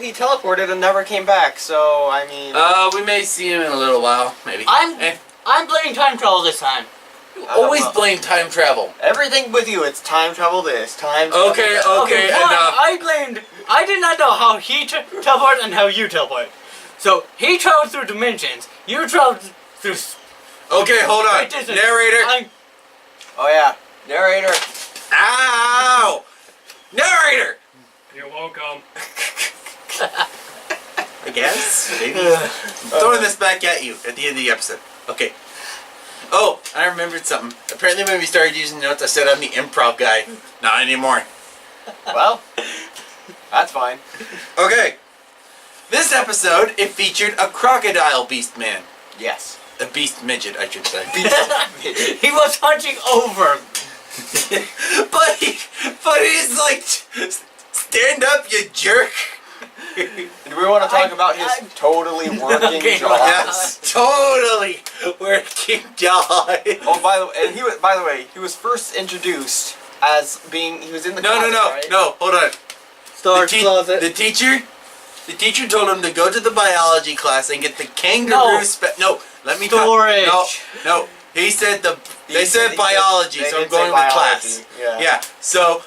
he teleported and never came back, so, I mean... we may see him in a little while, maybe. I'm blaming time travel this time. You always blame time travel. Everything with you, it's time travel this, time travel that. Okay, enough. I did not know how he teleported and how you teleport. So, he traveled through dimensions, you traveled through... Okay, hold on. Narrator. Oh yeah, narrator. Ow! Narrator! You're welcome. I guess, maybe. I'm throwing this back at you at the end of the episode. Okay. Oh, I remembered something. Apparently when we started using notes, I said I'm the improv guy. Not anymore. Well, that's fine. Okay. This episode, it featured a crocodile beast man. Yes. A beast midget, I should say. He was hunching over. but he's like, stand up, you jerk. Do we want to talk about his totally working jaw? Yes, totally working jaw. Oh, by the way, he was first introduced as being, he was in the closet, right? No, hold on. Storage closet. The teacher told him to go to the biology class and get the kangaroo No, let me Storage. No. He said they said biology, so I'm going with class. Yeah. So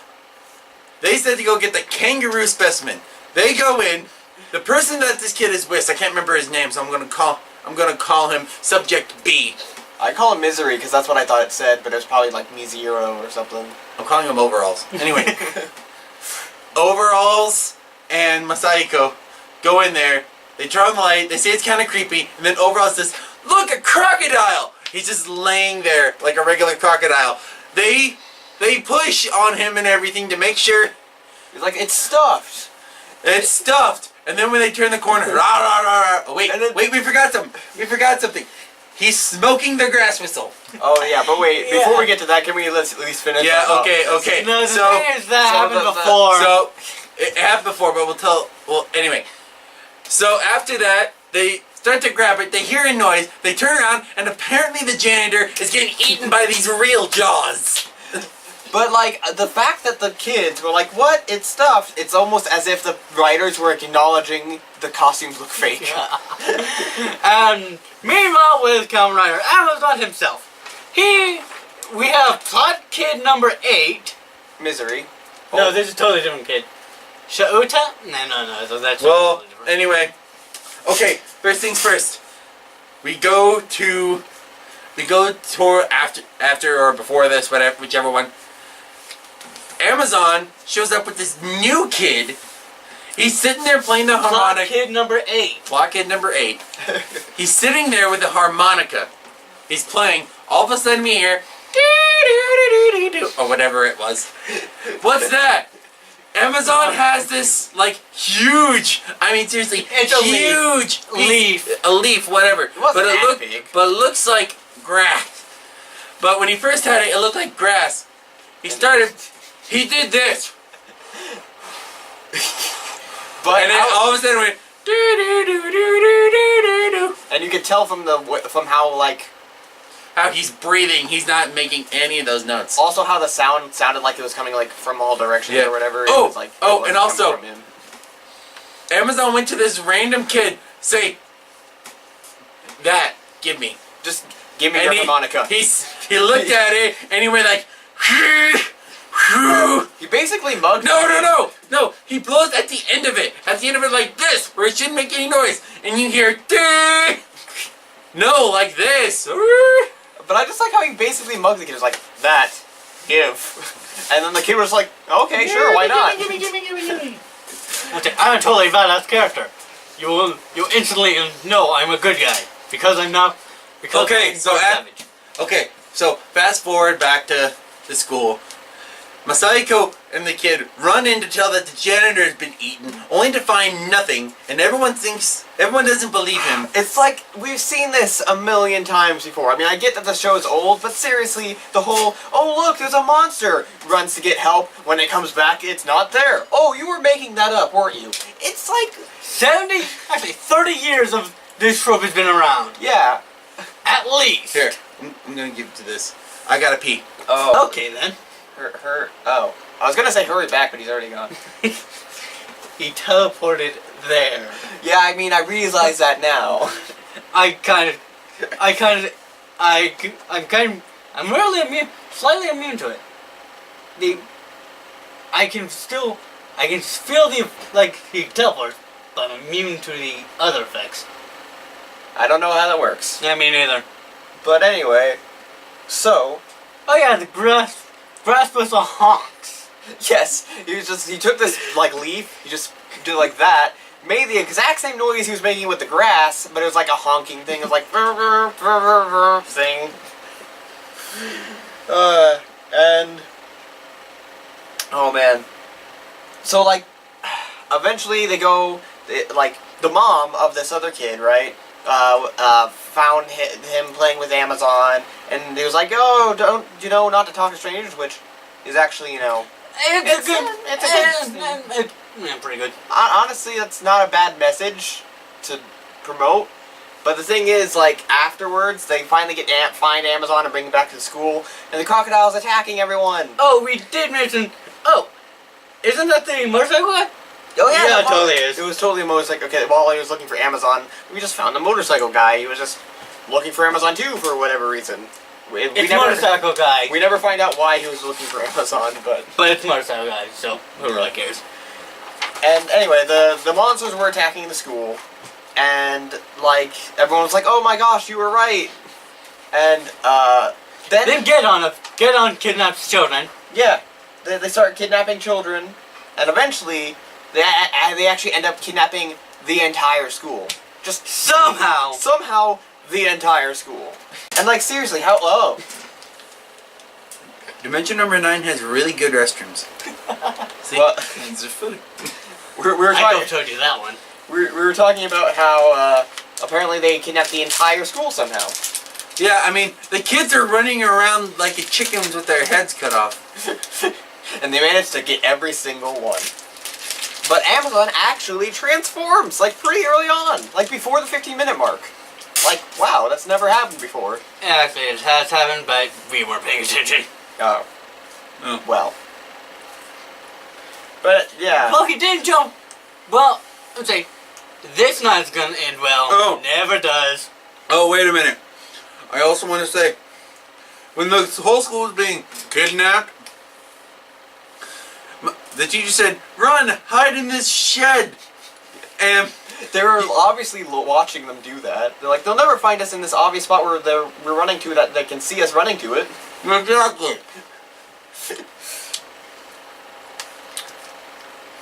they said to go get the kangaroo specimen. They go in. The person that this kid is with, I can't remember his name, so I'm gonna call him Subject B. I call him Misery because that's what I thought it said, but it was probably like Me-Zero or something. I'm calling him Overalls. Anyway, Overalls and Masahiko go in there. They turn on the light. They say it's kind of creepy, and then Overalls says, "Look, a crocodile!" He's just laying there like a regular crocodile. They push on him and everything to make sure. He's like, it's stuffed. It's stuffed. And then when they turn the corner, rah, rah, rah, rah. Oh, wait, we forgot something. He's smoking the grass whistle. Oh yeah, but wait, before we get to that, can we at least finish? Yeah, okay. No, the thing is that happened before. So, it happened before, but anyway. So after that, they start to grab it, they hear a noise, they turn around, and apparently the janitor is getting eaten by these real jaws. But, like, the fact that the kids were like, what? It's stuffed. It's almost as if the writers were acknowledging the costumes look fake. And meanwhile with Kamen Rider Amazon himself. We have plot kid number 8. Misery. No, this is a totally different kid. Shauta? No, so that's well, totally different. Anyway. Okay, first things first. We go to after or before this, whatever, whichever one. Amazon shows up with this new kid. He's sitting there playing the harmonica. Plot kid number 8. Plot kid number 8. He's sitting there with the harmonica. He's playing. All of a sudden we hear or whatever it was. What's that? Amazon has this like huge. I mean seriously, it's huge a leaf, whatever. It wasn't big. But it looks like grass. But when he first had it, it looked like grass. He did this. But and then all of a sudden it went and you could tell from how he's breathing, he's not making any of those notes. Also how the sound sounded like it was coming like from all directions or whatever. It was like, and also Amazon went to this random kid, say that, give me. Just give me your harmonica. He looked at it and he went like he basically mugged. No. He blows at the end of it. At the end of it, like this, where it shouldn't make any noise, and you hear no, like this. But I just like how he basically mugged the kid. It was like that, give, and then the kid was like, okay, sure, why not? Give me. I'm a totally badass character. You instantly know I'm a good guy because I'm not. Because savage. Okay, so fast forward back to the school. Masahiko and the kid run in to tell that the janitor has been eaten, only to find nothing, and everyone doesn't believe him. It's like, we've seen this a million times before. I mean, I get that the show is old, but seriously, the whole, oh look, there's a monster, runs to get help, when it comes back, it's not there. Oh, you were making that up, weren't you? It's like 30 years of this trope has been around. Yeah. At least. Here, I'm gonna give it to this. I gotta pee. Oh. Okay then. Oh. I was gonna say hurry back, but he's already gone. he teleported there. Yeah, I mean, I realize that now. I'm really immune, slightly immune to it. I can feel he teleports, but I'm immune to the other effects. I don't know how that works. Yeah, me neither. But anyway, so... Oh yeah, the grass was a honks. Yes, he took this, like, leaf, he just did like that, made the exact same noise he was making with the grass, but it was like a honking thing. It was like thing. And oh man. So like, eventually they go, like, the mom of this other kid, right? Found him playing with Amazon, and he was like, "Oh, don't not to talk to strangers," which is actually, it's pretty good. Honestly, that's not a bad message to promote. But the thing is, like, afterwards, they finally find Amazon and bring him back to the school, and the crocodile's attacking everyone. Oh, we did mention. Oh, isn't that the motorcycle guy? Oh yeah, yeah, it totally is. It was totally a motorcycle. Okay, while he was looking for Amazon, we just found the motorcycle guy. He was just looking for Amazon too, for whatever reason. It's motorcycle guy. We never find out why he was looking for Amazon, but it's motorcycle guy, so who really cares? And anyway, the monsters were attacking the school, and like everyone was like, "Oh my gosh, you were right!" And then get on kidnaps children. Yeah, they start kidnapping children, and eventually they actually end up kidnapping the entire school. Just somehow the entire school. And like, seriously, how? Oh. Dimension number 9 has really good restrooms. See, well, it's just food. We were I talking. don't told you that one. We were talking about how apparently they kidnapped the entire school somehow. Yeah, I mean, the kids are running around like chickens with their heads cut off. And they managed to get every single one. But Amazon actually transforms, like, pretty early on. Like, before the 15-minute mark. Like, wow, that's never happened before. Actually, it has happened, but we weren't paying attention. Oh. Well. But, yeah. Well, he didn't jump. Well, let's say, this night's gonna end well. Oh. Never does. Oh, wait a minute. I also want to say, when the whole school was being kidnapped, the teacher said, "Run, hide in this shed." And they were obviously watching them do that. They're like, they'll never find us in this obvious spot where we're running to that they can see us running to it. Exactly.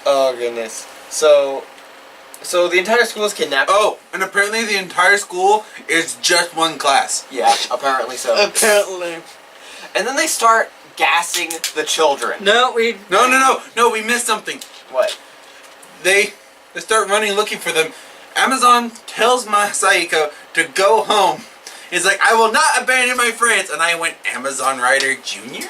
Oh, goodness. So the entire school is kidnapped. Oh, and apparently the entire school is just one class. Yeah, apparently so. Apparently. And then they start gassing the children. No, we missed something. What? They start running looking for them. Amazon tells Masahiko to go home. He's like, "I will not abandon my friends." And I went, Amazon Rider Jr.?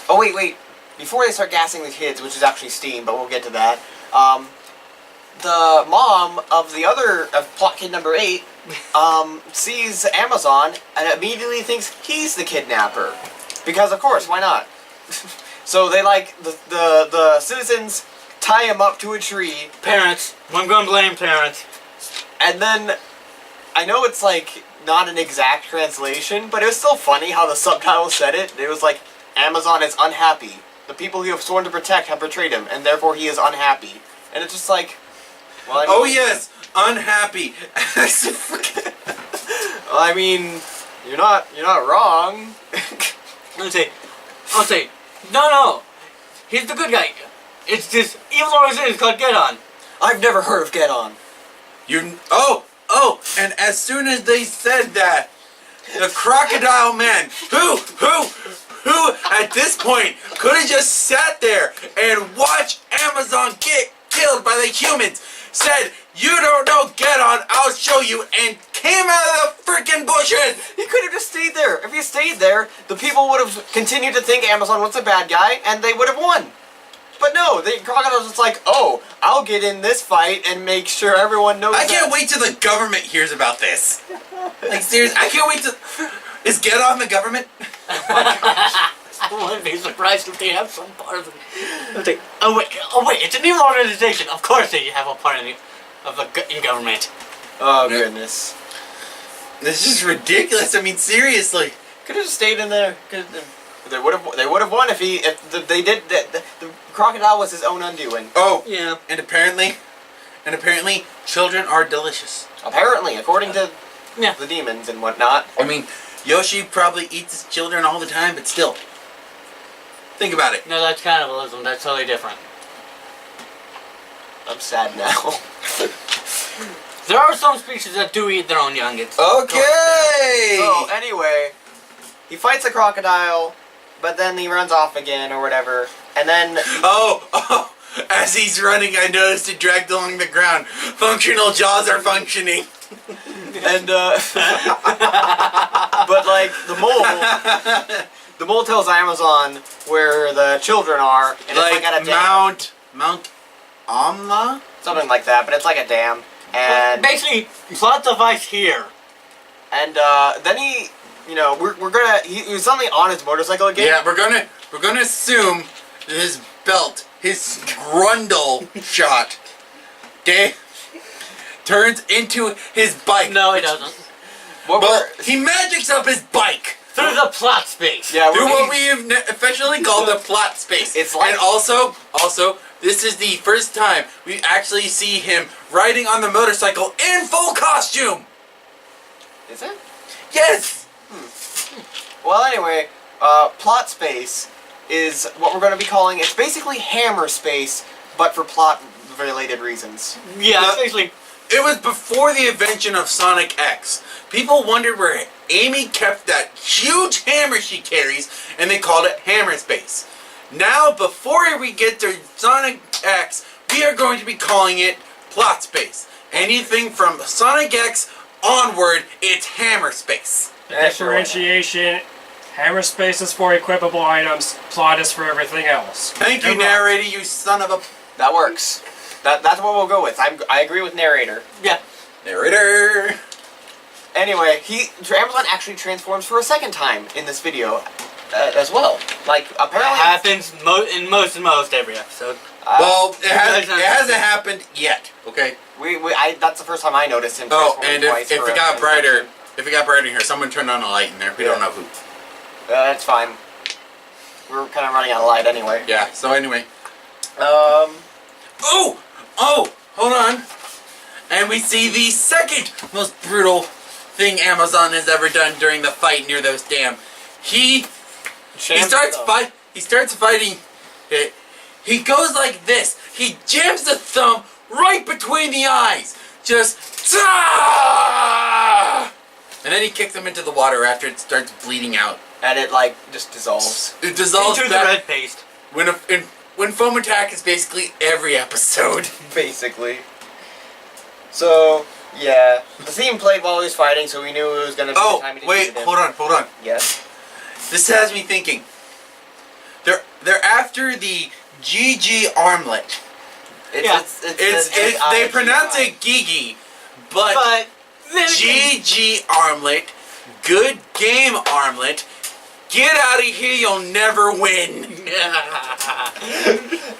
Oh, wait. Before they start gassing the kids, which is actually Steam, but we'll get to that, the mom of the other, of plot kid number 8, sees Amazon and immediately thinks he's the kidnapper. Because, of course, why not? So they, like, the citizens tie him up to a tree. Parents. I'm going to blame parents. And then, I know it's, like, not an exact translation, but it was still funny how the subtitle said it. It was like, Amazon is unhappy. The people he have sworn to protect have betrayed him, and therefore he is unhappy. And it's just like, well, I mean, oh yes, unhappy. Well, I mean, you're not wrong. I'll say, no, he's the good guy. It's this evil organization called Get On. I've never heard of Get On. And as soon as they said that, the crocodile man, who at this point could have just sat there and watched Amazon get killed by the humans, said, "You don't know, Get On, I'll show you," and came out of the freaking bushes. He could have just stayed there. If he stayed there, the people would have continued to think Amazon was a bad guy, and they would have won. But no, the crocodile's just like, "Oh, I'll get in this fight and make sure everyone knows." I can't wait till the government hears about this. Like, seriously, I can't wait to... Is Get On the government? Oh my wouldn't be surprised if they have some part of it. Oh wait, it's an evil organization. Of course they have a part in government. Oh goodness. This is ridiculous. I mean, seriously. Could have just stayed in there. They would have won if they did. The crocodile was his own undoing. Oh Yeah. And apparently, children are delicious. Apparently, according to Yeah. the demons and whatnot. I mean, Yoshi probably eats his children all the time, but still. Think about it. No, that's cannibalism. That's totally different. I'm sad now. There are some species that do eat their own young. It's Okay! So anyway, he fights a crocodile, but then he runs off again or whatever, and then Oh! As he's running, I noticed it dragged along the ground. Functional jaws are functioning. and but like the mole tells Amazon where the children are, and Like, it's like at a dam, Mount Amla? something like that. But it's like a dam, and basically plot device here. and then he, you know, he was suddenly on his motorcycle again. Yeah, we're gonna assume that his belt, his grundle shot, turns into his bike. No, it doesn't. Well, he magics up his bike Through the plot space. Yeah, through what we have affectionately called the plot space. It's like- and also, this is the first time we actually see him riding on the motorcycle in full costume. Is it? Yes. Well, anyway, plot space is what we're going to be calling. It's basically hammer space, but for plot-related reasons. Yeah, No. basically. It was before the invention of Sonic X. People wondered where Amy kept that huge hammer she carries, and they called it hammer space. Now, before we get to Sonic X, we are going to be calling it plot space. Anything from Sonic X onward, it's hammer space. The differentiation, hammer space is for equipable items, plot is for everything else. Thank you, narrator, you son of a... That works. That's what we'll go with. I agree with narrator. Yeah. Narrator! Anyway, Amazon actually transforms for a second time in this video as well. Like, It apparently... happens in most every episode. Well, it hasn't happened yet, okay? That's the first time I noticed him Oh, transforming and twice if for it a got brighter, convention. if it got brighter in here, someone turned on a light in there. We don't know who. That's fine. We're kind of running out of light anyway. Yeah, so anyway. Oh, hold on. And we see the second most brutal thing Amazon has ever done during the fight near those dam. He starts fighting. He goes like this. He jams the thumb right between the eyes. Just and then he kicks him into the water after it starts bleeding out. And it, like, just dissolves. It dissolves Into the back. red paste. When foam attack is basically every episode. Basically. So, yeah. The theme played while he was fighting, so we knew it was going to be the time he wait, defeated him. hold on. Yes. This has me thinking. They're after the GG armlet. They pronounce it Gigi, but GG armlet, good game armlet. Get out of here, you'll never win.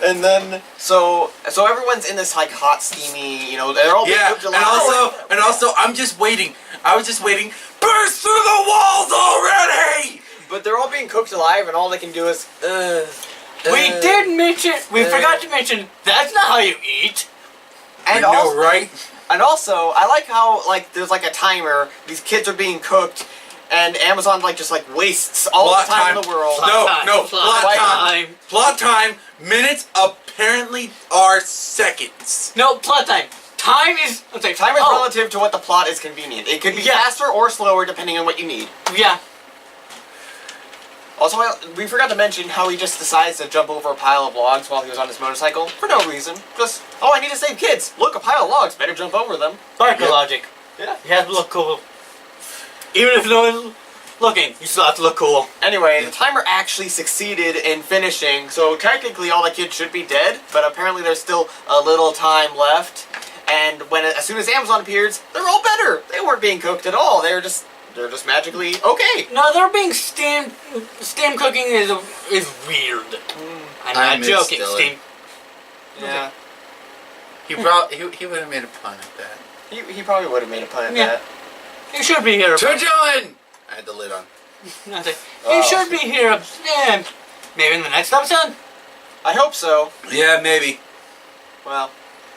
And then, so everyone's in this, like, hot, steamy, you know, they're all being cooked alive. and also, I was just waiting. Burst through the walls already! But they're all being cooked alive, and all they can do is, We forgot to mention, that's not how you eat. And I know, also, right? And also, I like how, like, there's, like, a timer, these kids are being cooked, and Amazon, like, just, like, wastes all the time in the world. Plot time. Minutes apparently are seconds. No, plot time. Time is Relative to what the plot is convenient. It could be faster or slower depending on what you need. Yeah. Also, we forgot to mention how he just decides to jump over a pile of logs while he was on his motorcycle for no reason. Just, I need to save kids. Look, a pile of logs. Better jump over them. Biker logic. Yeah. You have to look cool. Even if no one's looking, you still have to look cool. Anyway, the timer actually succeeded in finishing, so technically all the kids should be dead, but apparently there's still a little time left. And as soon as Amazon appears, they're all better. They weren't being cooked at all. They were just they're just magically okay. No, they're being steamed. Steam cooking is weird. I'm I not miss joking. Dylan. Steam. Yeah. He would have made a pun at that. He probably would have made a pun at Yeah. that. You should be here. To Dylan! I had the lid on. You should be here. Yeah, maybe in the next episode. I hope so. Yeah, maybe. Well,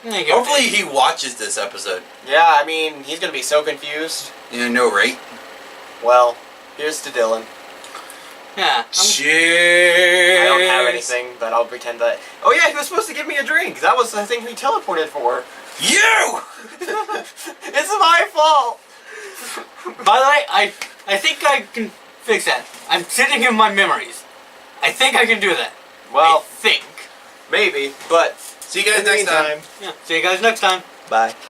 Hopefully he watches this episode. yeah, I mean, he's gonna be so confused. You know, right? Well, here's to Dylan. Yeah. Cheers! I don't have anything, but I'll pretend that... Oh yeah, he was supposed to give me a drink! That was the thing he teleported for. You! It's my fault! By the way, I think I can fix that. I'm sitting in my memories. I think I can do that. Well, I think. maybe, but... See you guys in the next time. meantime, Yeah. See you guys next time. bye.